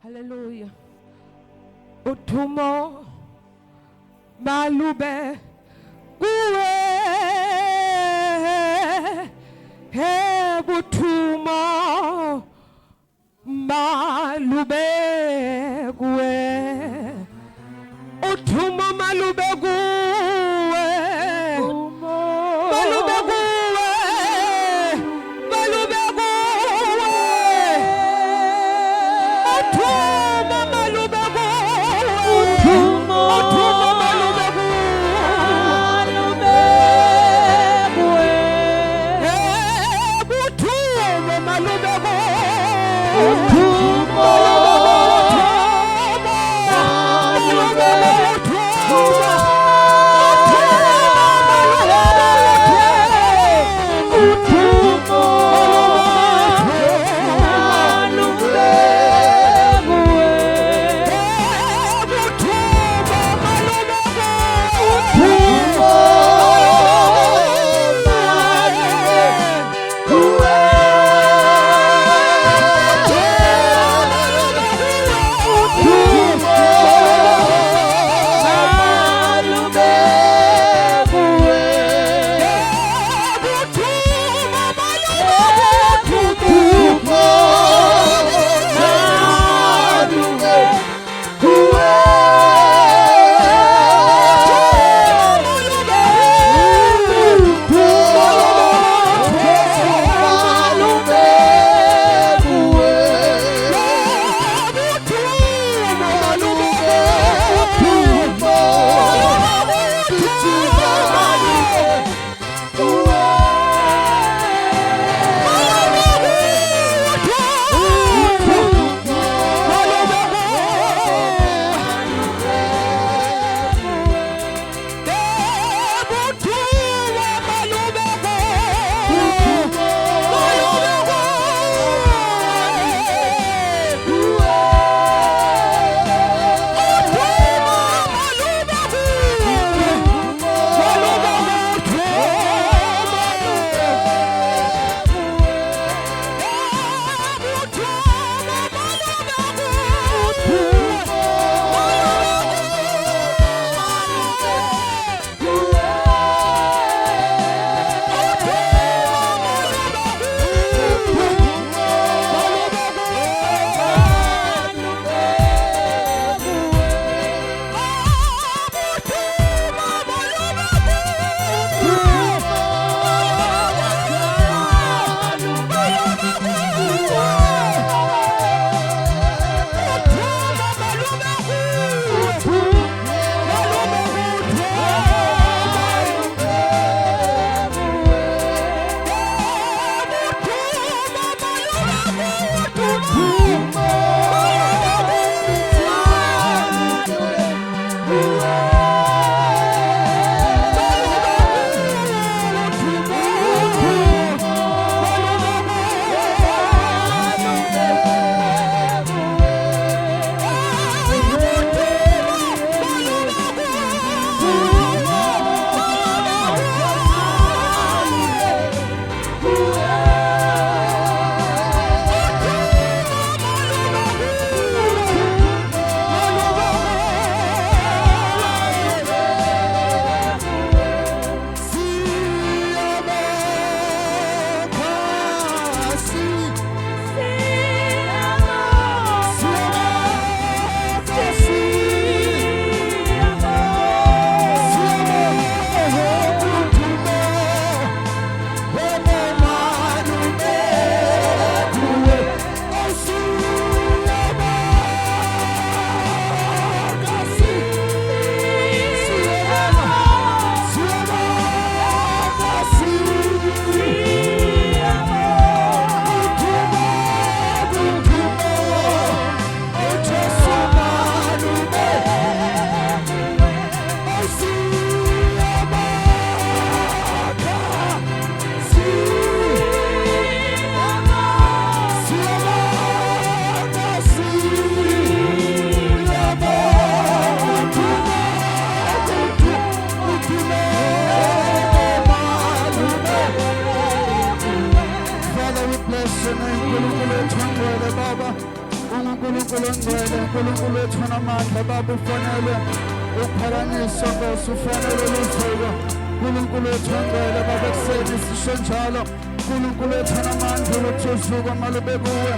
Hallelujah. Udumo malube kuwe he udumo malube kuwe udumo malube kuwe malube kuwe malube kuwe udumo malube kuwe udumo malube kuwe udumo malube kuwe uNkulunkulu ongcwele, uNkulunkulu ethona amandla, Baba ufanele ukuphakanyiswa, Nkosi ufanele ukuvuka. uNkulunkulu ongcwele, Baba ekuseni sisho njalo, uNkulunkulu ethona amandla ukuthi uvuka malube kuwe,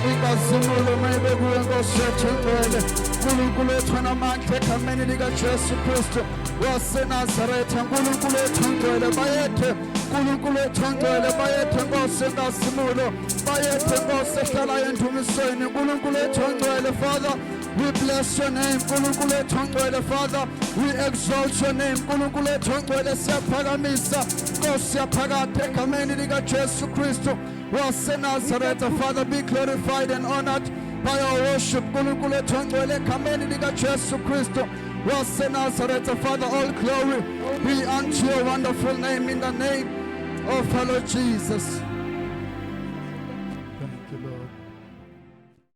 inkazimulo mayibe kuwe, Nkosi yethu engcwele. uNkulunkulu ethona amandla egameni likaJesu Kristu waseNazaretha, uNkulunkulu ongcwele bayethe, uNkulunkulu ongcwele bayethe, Nkosi enkazimulo bayethe, Nkosi ehlalayo endumisweni, uNkulunkulu ongcwele. Father, we bless your name, uNkulunkulu ongcwele. Father, we exalt your name, uNkulunkulu ongcwele. Siyaphakamisa, Nkosi siyaphakatha egameni likaJesu Kristu waseNazaretha. Father, be glorified and honored by our worship, uNkulunkulu ongcwele egameni likaJesu Kristu waseNazaretha. Father, all glory be unto your wonderful name, in the name of our Lord Jesus.